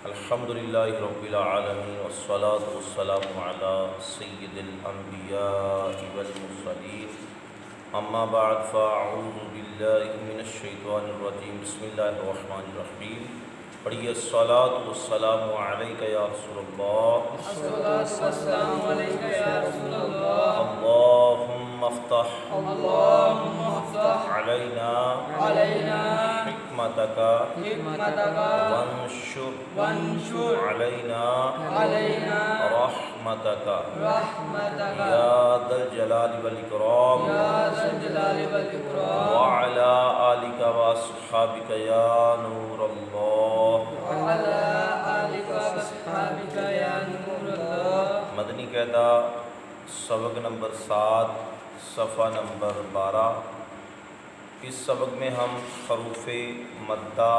الحمدللہ رب العالمین والصلاة والسلام علی سید الانبیاء والمرسلین اما بعد فاعوذ باللہ من الشیطان الرجیم بسم اللہ الرحمن الرحیم پڑھیے الصلاة والسلام علیکہ یا رسول اللہ الصلاة والسلام علیکہ یا رسول اللہ اللہم افتح اللہم افتح علینا حکمتک وانشر علینا رحمتک یا ذا الجلال والاکرام وعلی آلک واصحابک یا نور اللہ مدنی قاعدہ سبق نمبر 7 صفحہ نمبر 12۔ اس سبق میں ہم حروف مدہ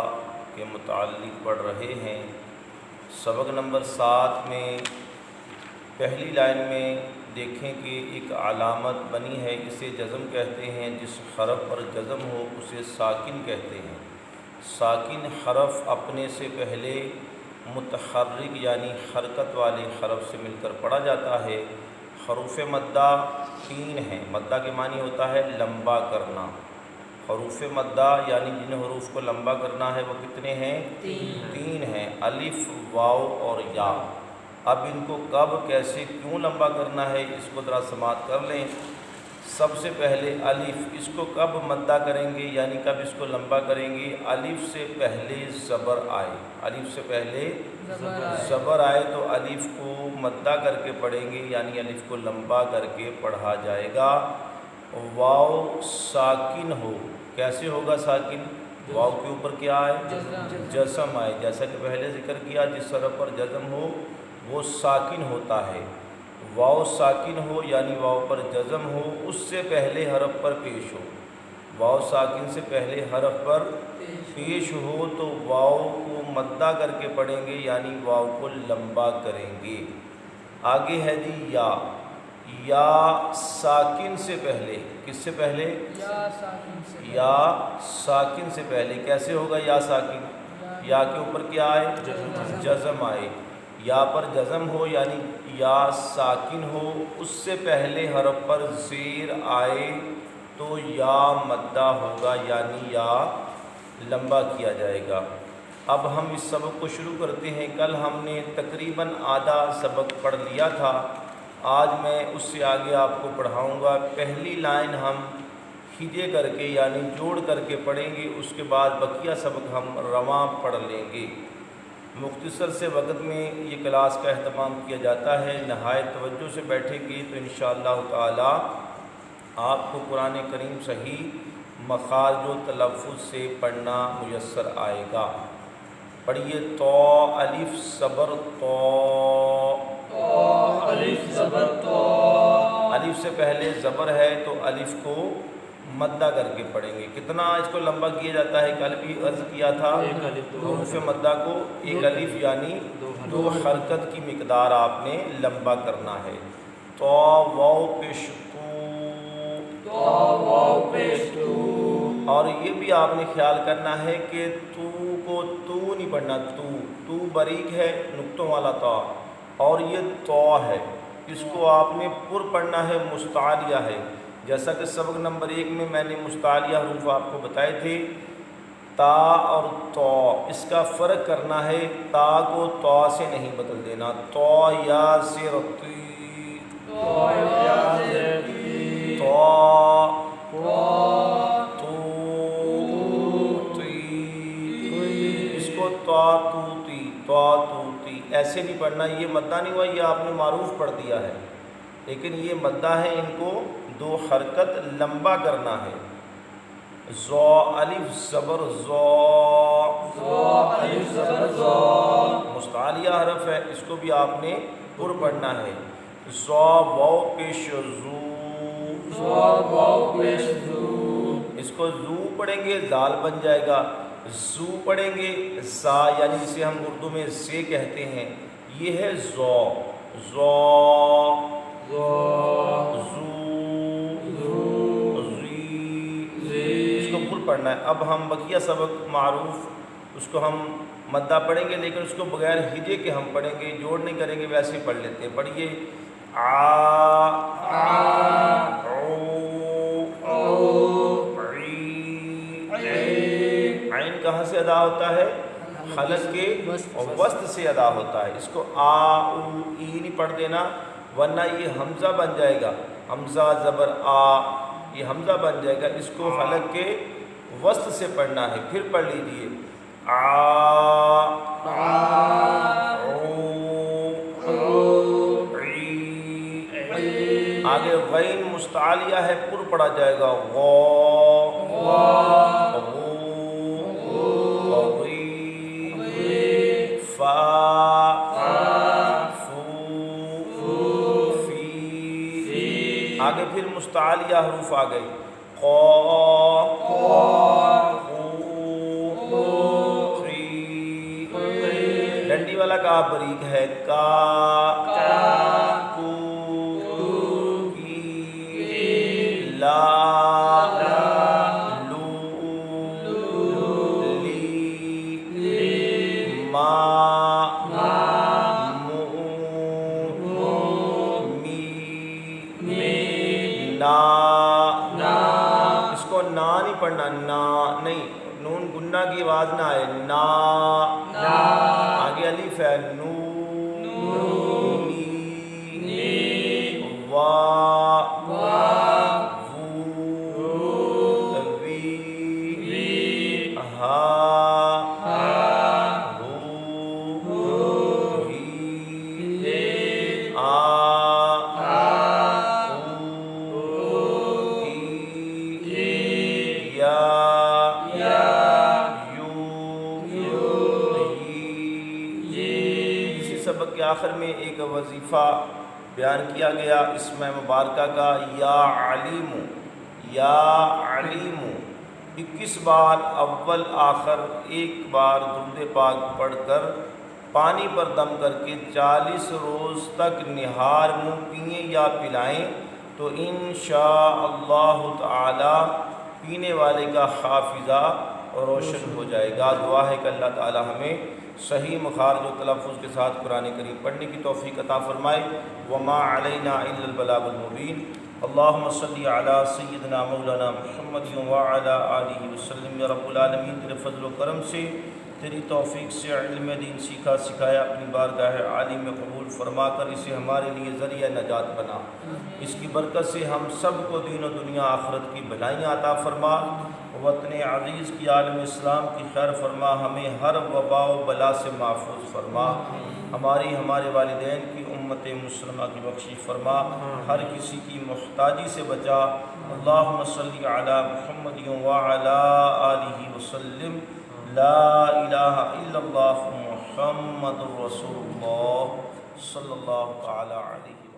کے متعلق پڑھ رہے ہیں۔ سبق نمبر 7 میں پہلی لائن میں دیکھیں کہ ایک علامت بنی ہے، اسے جزم کہتے ہیں۔ جس حرف پر جزم ہو اسے ساکن کہتے ہیں۔ ساکن حرف اپنے سے پہلے متحرک یعنی حرکت والے حرف سے مل کر پڑھا جاتا ہے۔ حروف مدہ 3 ہیں۔ مدہ کے معنی ہوتا ہے لمبا کرنا۔ حروف مدہ یعنی جن حروف کو لمبا کرنا ہے وہ کتنے ہیں؟ 3 ہیں، الف، واو اور یا۔ اب ان کو کب، کیسے، کیوں لمبا کرنا ہے اس کو ذرا سماعت کر لیں۔ سب سے پہلے الف، اس کو کب مدہ کریں گے یعنی کب اس کو لمبا کریں گے؟ الف سے پہلے زبر آئے۔ الف سے پہلے زبر آئے تو الف کو مدہ کر کے پڑھیں گے یعنی الف کو لمبا کر کے پڑھا جائے گا۔ واو ساکن ہو، کیسے ہوگا ساکن؟ واو کے اوپر کیا آئے؟ جزم آئے۔ جیسا کہ پہلے ذکر کیا، جس حرف پر جزم ہو وہ ساکن ہوتا ہے۔ واو ساکن ہو یعنی واو پر جزم ہو، اس سے پہلے حرف پر پیش ہو۔ واو ساکن سے پہلے حرف پر پیش ہو تو واو کو مدہ کر کے پڑھیں گے یعنی واو کو لمبا کریں گے۔ آگے ہے جی یا۔ یا ساکن سے پہلے، کس سے پہلے؟ یا ساکن سے پہلے۔ کیسے ہوگا یا ساکن؟ یا کے اوپر کیا آئے؟ جزم آئے۔ یا پر جزم ہو یعنی یا ساکن ہو، اس سے پہلے حرف پر زیر آئے تو یا مدہ ہوگا یعنی یا لمبا کیا جائے گا۔ اب ہم اس سبق کو شروع کرتے ہیں۔ کل ہم نے تقریباً آدھا سبق پڑھ لیا تھا، آج میں اس سے آگے آپ کو پڑھاؤں گا۔ پہلی لائن ہم ہجے کر کے یعنی جوڑ کر کے پڑھیں گے، اس کے بعد بقیہ سبق ہم رواں پڑھ لیں گے۔ مختصر سے وقت میں یہ کلاس کا اہتمام کیا جاتا ہے، نہایت توجہ سے بیٹھیں گے تو انشاءاللہ تعالی آپ کو قرآن کریم صحیح مخارج و تلفظ سے پڑھنا میسر آئے گا۔ پڑھیے تو الف زبر تو، الف زبر تو۔ الف سے پہلے زبر ہے تو الف کو مدہ کر کے پڑھیں گے۔ کتنا اس کو لمبا کیا جاتا ہے؟ کل بھی عرض کیا تھا، حروف مدہ کو ایک الف یعنی 2 حرکت کی مقدار آپ نے لمبا کرنا ہے۔ تو واو پیش تو، اور یہ بھی آپ نے خیال کرنا ہے کہ تو کو تو نہیں پڑھنا، تو باریک ہے نقطوں والا تو، اور یہ تو ہے، اس کو آپ نے پر پڑھنا ہے، مستعلیہ ہے۔ جیسا کہ سبق نمبر 1 میں میں نے مستعلیہ حروف آپ کو بتائے تھے، تا اور تو، اس کا فرق کرنا ہے، تا کو تو سے نہیں بدل دینا۔ تو یا زیر تی، تو اس کو تو تی ایسے نہیں پڑھنا، یہ مدہ نہیں ہوا، یہ آپ نے معروف پڑھ دیا ہے، لیکن یہ مدہ ہے، ان کو 2 حرکت لمبا کرنا ہے۔ زو الف زبر زو، مستعلیہ حرف ہے، اس کو بھی آپ نے پر پڑھنا ہے۔ زو واو پیش زو، اس کو زو پڑھیں گے زال بن جائے گا۔ زو پڑھیں گے زا یعنی جسے ہم اردو میں زے کہتے ہیں، یہ ہے زو، زو پڑھنا ہے۔ اب ہم بقیہ سبق معروف اس کو ہم مدہ پڑھیں گے، لیکن اس کو بغیر ہجے کے ہم پڑھیں گے، جوڑ نہیں کریں گے، ویسے ہی پڑھ لیتے ہیں۔ پڑھیے عین کہاں سے ادا ہوتا ہے؟ خلق کے وسط سے ادا ہوتا ہے۔ اس کو آ او ای نہیں پڑھ دینا، ورنہ یہ حمزہ بن جائے گا، حمزہ زبر آ، یہ حمزہ بن جائے گا۔ اس کو خلق کے وسط سے پڑھنا ہے۔ پھر پڑھ لیجیے آگے غین مستعلیہ ہے، پر پڑھا جائے گا آگے پھر مستعلیہ حروف آ گئے، ڈنڈی والا کا بریک ہے، کا کو کی لا لو لی ما مو می نا۔ اس کو نا نہیں پڑھنا، نا نہیں، نون گنہ کی آواز نہ آئے، نا آگے الف ہے، نو نی وا وو وی ہا ہو ہی آ سبق کے آخر میں ایک وظیفہ بیان کیا گیا اسم مبارکہ کا، یا علیم، یا علیم 21 بار اول آخر ایک بار درود پاک پڑھ کر پانی پر دم کر کے 40 روز تک نہار منہ پئیں یا پلائیں تو انشاءاللہ تعالی پینے والے کا حافظہ روشن ہو جائے گا۔ دعا ہے کہ اللہ تعالی ہمیں صحیح مخارج و تلفظ کے ساتھ قرآن کریم پڑھنے کی توفیق عطا فرمائے۔ وما علینا الا البلاغ المبین۔ اللہم صلی علی سیدنا مولانا محمد وعلی آلہ وسلم۔ یا رب العالمین تیرے فضل و کرم سے، تیری توفیق سے علم دین سیکھا سکھایا اپنی بارگاہ عالی میں قبول فرما کر اسے ہمارے لیے ذریعہ نجات بنا۔ اس کی برکت سے ہم سب کو دین و دنیا آخرت کی بھلائیاں عطا فرما، وطن عزیز کی عالم اسلام کی خیر فرما، ہمیں ہر وبا و بلا سے محفوظ فرما، ہماری ہمارے والدین کی امت مسلمہ کی بخشش فرما، ہر کسی کی محتاجی سے بچا۔ اللہم صلی علی محمد وعلی آلہ وسلم۔ لا الہ الا اللہ محمد رسول اللہ صلی اللہ تعالی علیہ وسلم۔